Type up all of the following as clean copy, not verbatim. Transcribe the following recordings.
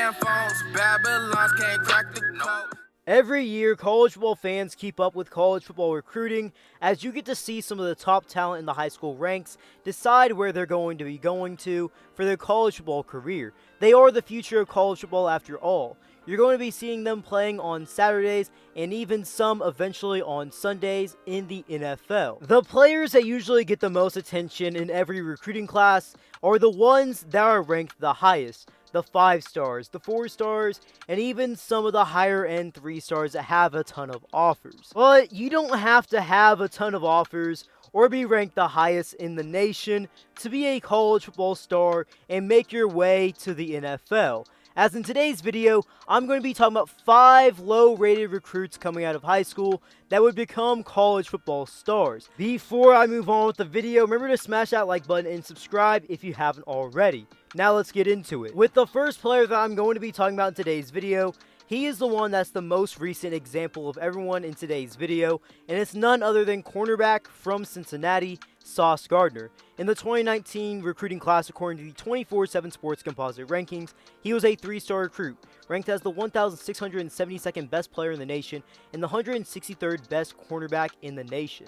Damn phones, Babylons can't crack the code. Every year, college football fans keep up with college football recruiting as you get to see some of the top talent in the high school ranks decide where they're going to be going to for their college football career. They are the future of college football after all. You're going to be seeing them playing on Saturdays and even some eventually on Sundays in the NFL. The players that usually get the most attention in every recruiting class are the ones that are ranked the highest. The 5 stars, the 4 stars, and even some of the higher end 3 stars that have a ton of offers. But you don't have to have a ton of offers or be ranked the highest in the nation to be a college football star and make your way to the NFL. As in today's video, I'm going to be talking about 5 low-rated recruits coming out of high school that would become college football stars. Before I move on with the video, remember to smash that like button and subscribe if you haven't already. Now let's get into it. With the first player that I'm going to be talking about in today's video, he is the one that's the most recent example of everyone in today's video, and it's none other than cornerback from Cincinnati, Sauce Gardner. In the 2019 recruiting class, according to the 24/7 Sports Composite rankings, he was a 3-star recruit, ranked as the 1,672nd best player in the nation and the 163rd best cornerback in the nation.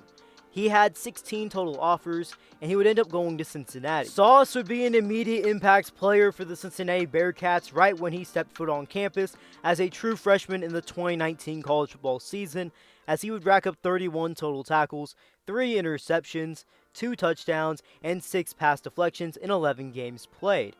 He had 16 total offers, and he would end up going to Cincinnati. Sauce would be an immediate impact player for the Cincinnati Bearcats right when he stepped foot on campus as a true freshman in the 2019 college football season, as he would rack up 31 total tackles, 3 interceptions, 2 touchdowns, and 6 pass deflections in 11 games played.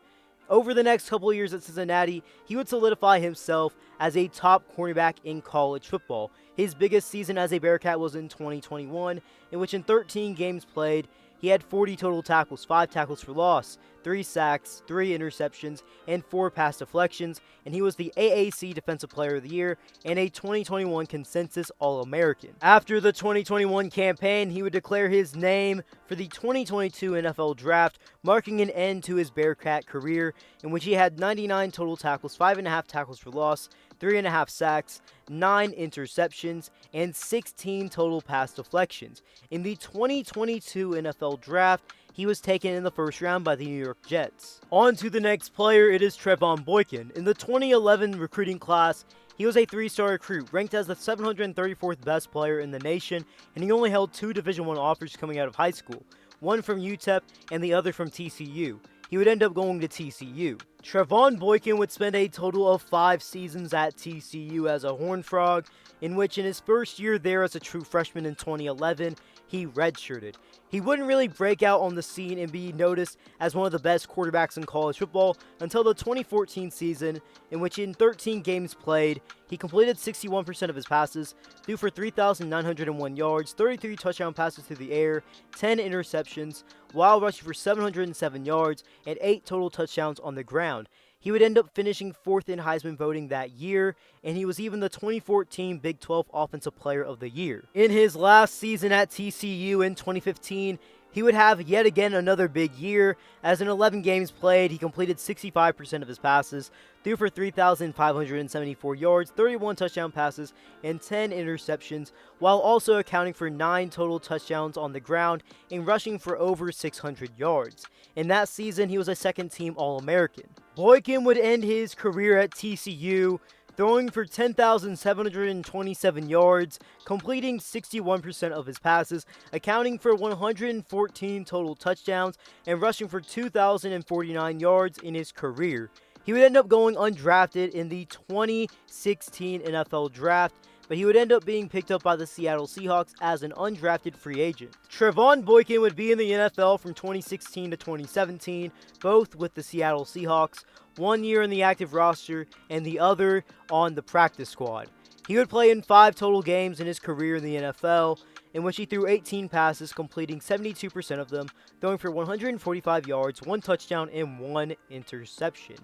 Over the next couple of years at Cincinnati, he would solidify himself as a top cornerback in college football. His biggest season as a Bearcat was in 2021, in which in 13 games played, he had 40 total tackles, 5 tackles for loss, 3 sacks, 3 interceptions, and 4 pass deflections, and he was the AAC Defensive Player of the Year and a 2021 Consensus All-American. After the 2021 campaign, he would declare his name for the 2022 NFL Draft, marking an end to his Bearcat career, in which he had 99 total tackles, 5.5 tackles for loss, 3.5 sacks, 9 interceptions, and 16 total pass deflections. In the 2022 NFL Draft, he was taken in the first round by the New York Jets. On to the next player, it is Trevone Boykin. In the 2011 recruiting class, he was a 3-star recruit, ranked as the 734th best player in the nation, and he only held 2 Division I offers coming out of high school, one from UTEP and the other from TCU. He would end up going to TCU. Trevone Boykin would spend a total of 5 seasons at TCU as a Horned Frog, in which in his first year there as a true freshman in 2011, he redshirted. He wouldn't really break out on the scene and be noticed as one of the best quarterbacks in college football until the 2014 season, in which in 13 games played, he completed 61% of his passes, threw for 3,901 yards, 33 touchdown passes through the air, 10 interceptions, while rushing for 707 yards and 8 total touchdowns on the ground. He would end up finishing 4th in Heisman voting that year, and he was even the 2014 Big 12 Offensive Player of the Year. In his last season at TCU in 2015, he would have yet again another big year, as in 11 games played, he completed 65% of his passes, threw for 3,574 yards, 31 touchdown passes, and 10 interceptions, while also accounting for 9 total touchdowns on the ground and rushing for over 600 yards. In that season, he was a second-team All-American. Boykin would end his career at TCU, throwing for 10,727 yards, completing 61% of his passes, accounting for 114 total touchdowns, and rushing for 2,049 yards in his career. He would end up going undrafted in the 2016 NFL Draft, but he would end up being picked up by the Seattle Seahawks as an undrafted free agent. Trevone Boykin would be in the NFL from 2016 to 2017, both with the Seattle Seahawks, 1 year in the active roster and the other on the practice squad. He would play in 5 total games in his career in the NFL, in which he threw 18 passes, completing 72% of them, throwing for 145 yards, 1 touchdown, and 1 interception.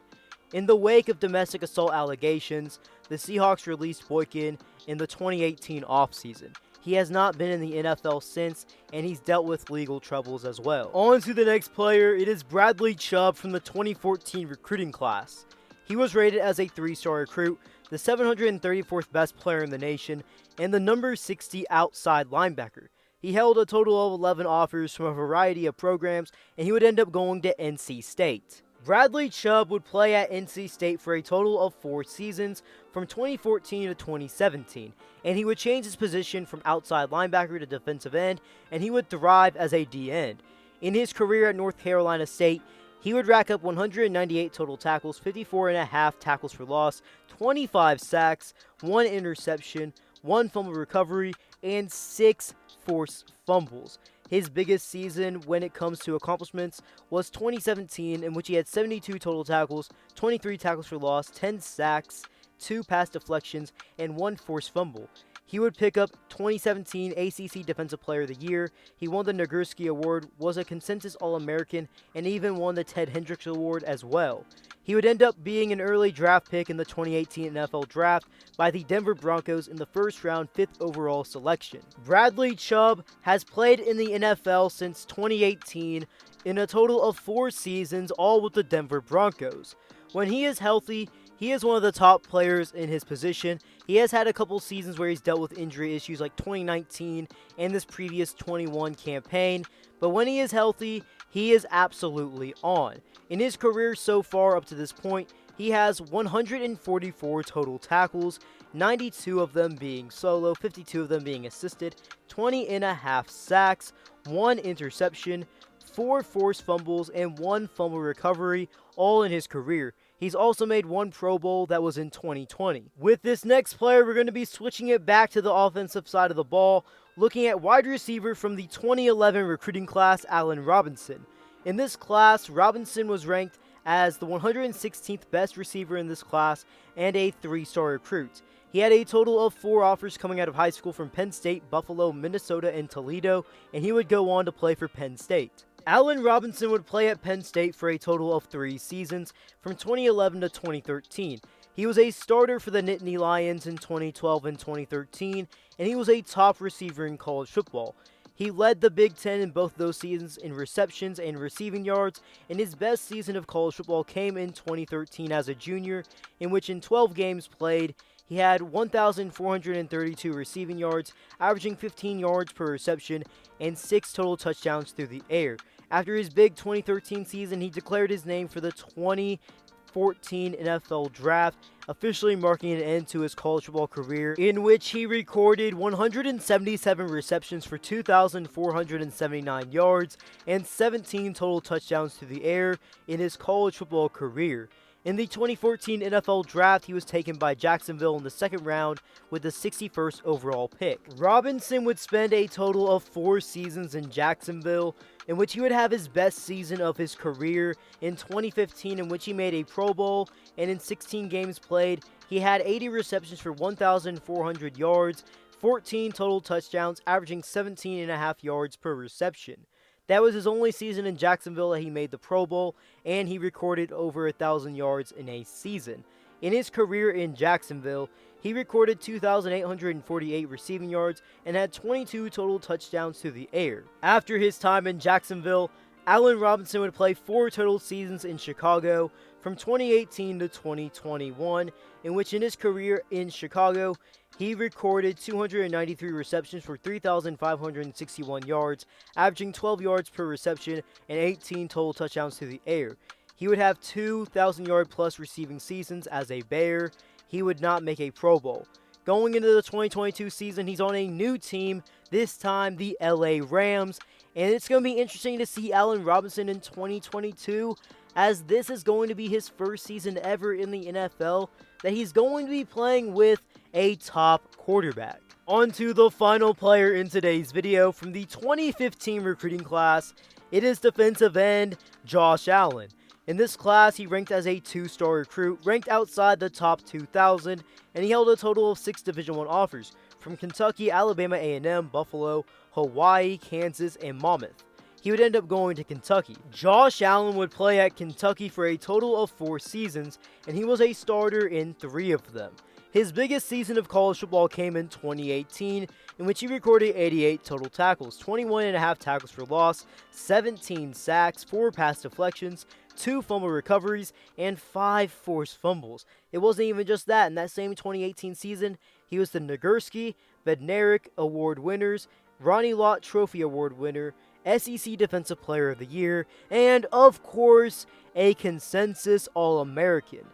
In the wake of domestic assault allegations, the Seahawks released Boykin in the 2018 offseason. He has not been in the NFL since, and he's dealt with legal troubles as well. On to the next player, it is Bradley Chubb from the 2014 recruiting class. He was rated as a 3-star recruit, the 734th best player in the nation, and the number 60 outside linebacker. He held a total of 11 offers from a variety of programs, and he would end up going to NC State. Bradley Chubb would play at NC State for a total of 4 seasons from 2014 to 2017, and he would change his position from outside linebacker to defensive end, and he would thrive as a D-end. In his career at North Carolina State, he would rack up 198 total tackles, 54.5 tackles for loss, 25 sacks, 1 interception, 1 fumble recovery, and 6 forced fumbles. His biggest season when it comes to accomplishments was 2017, in which he had 72 total tackles, 23 tackles for loss, 10 sacks, 2 pass deflections, and 1 forced fumble. He would pick up 2017 ACC Defensive Player of the Year. He won the Nagurski Award, was a consensus All-American, and even won the Ted Hendricks Award as well. He would end up being an early draft pick in the 2018 NFL Draft by the Denver Broncos in the first round 5th overall selection. Bradley Chubb has played in the NFL since 2018 in a total of 4 seasons, all with the Denver Broncos. When he is healthy, he is one of the top players in his position. He has had a couple seasons where he's dealt with injury issues like 2019 and this previous 21 campaign, but when he is healthy, he is absolutely on. In his career so far up to this point, he has 144 total tackles, 92 of them being solo, 52 of them being assisted, 20.5 sacks, 1 interception, 4 forced fumbles, and 1 fumble recovery, all in his career. He's also made 1 Pro Bowl that was in 2020. With this next player, we're going to be switching it back to the offensive side of the ball, looking at wide receiver from the 2011 recruiting class, Allen Robinson. In this class, Robinson was ranked as the 116th best receiver in this class and a 3-star recruit. He had a total of 4 offers coming out of high school from Penn State, Buffalo, Minnesota, and Toledo, and he would go on to play for Penn State. Allen Robinson would play at Penn State for a total of 3 seasons, from 2011 to 2013. He was a starter for the Nittany Lions in 2012 and 2013, and he was a top receiver in college football. He led the Big Ten in both those seasons in receptions and receiving yards, and his best season of college football came in 2013 as a junior, in which in 12 games played, he had 1,432 receiving yards, averaging 15 yards per reception, and 6 total touchdowns through the air. After his big 2013 season, he declared his name for the 2014 NFL Draft, officially marking an end to his college football career, in which he recorded 177 receptions for 2,479 yards and 17 total touchdowns through the air in his college football career. In the 2014 NFL Draft, he was taken by Jacksonville in the 2nd round with the 61st overall pick. Robinson would spend a total of 4 seasons in Jacksonville, in which he would have his best season of his career in 2015, in which he made a Pro Bowl, and in 16 games played, he had 80 receptions for 1,400 yards, 14 total touchdowns, averaging 17.5 yards per reception. That was his only season in Jacksonville that he made the Pro Bowl, and he recorded over 1,000 yards in a season. In his career in Jacksonville, he recorded 2,848 receiving yards and had 22 total touchdowns through the air. After his time in Jacksonville, Allen Robinson would play 4 total seasons in Chicago from 2018 to 2021, in which in his career in Chicago, he recorded 293 receptions for 3,561 yards, averaging 12 yards per reception and 18 total touchdowns through the air. He would have 2,000-yard plus receiving seasons as a Bear. He would not make a Pro Bowl. Going into the 2022 season, he's on a new team, this time the LA Rams, and it's going to be interesting to see Allen Robinson in 2022, as this is going to be his first season ever in the NFL that he's going to be playing with a top quarterback. On to the final player in today's video from the 2015 recruiting class. It is defensive end Josh Allen. In this class, he ranked as a 2-star recruit, ranked outside the top 2,000, and he held a total of 6 Division I offers from Kentucky, Alabama A&M, Buffalo, Hawaii, Kansas, and Monmouth. He would end up going to Kentucky. Josh Allen would play at Kentucky for a total of 4 seasons, and he was a starter in 3 of them. His biggest season of college football came in 2018, in which he recorded 88 total tackles, 21.5 tackles for loss, 17 sacks, 4 pass deflections, 2 fumble recoveries, and 5 forced fumbles. It wasn't even just that. In that same 2018 season, he was the Nagurski, Bednarik Award winners, Ronnie Lott Trophy Award winner, SEC Defensive Player of the Year, and of course, a consensus All-American.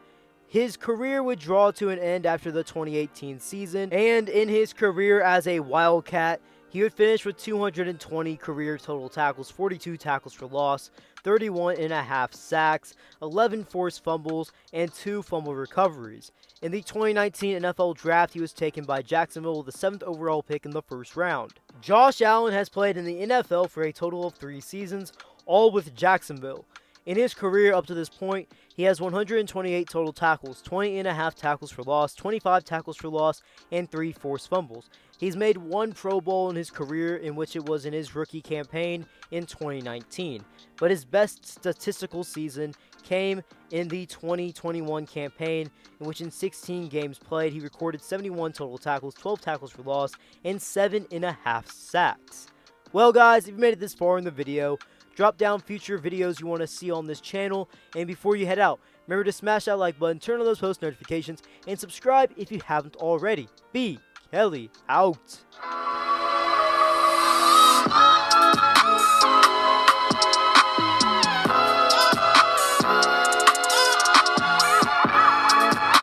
His career would draw to an end after the 2018 season, and in his career as a Wildcat, he would finish with 220 career total tackles, 42 tackles for loss, 31.5 sacks, 11 forced fumbles, and 2 fumble recoveries. In the 2019 NFL Draft, he was taken by Jacksonville with the 7th overall pick in the first round. Josh Allen has played in the NFL for a total of 3 seasons, all with Jacksonville. In his career up to this point, he has 128 total tackles, 20.5 tackles for loss, 25 tackles for loss, and 3 forced fumbles. He's made 1 Pro Bowl in his career, in which it was in his rookie campaign in 2019. But his best statistical season came in the 2021 campaign, in which in 16 games played, he recorded 71 total tackles, 12 tackles for loss, and 7.5 sacks. Well guys, if you made it this far in the video, drop down future videos you want to see on this channel, and before you head out, remember to smash that like button, turn on those post notifications, and subscribe if you haven't already. B. Kelly out.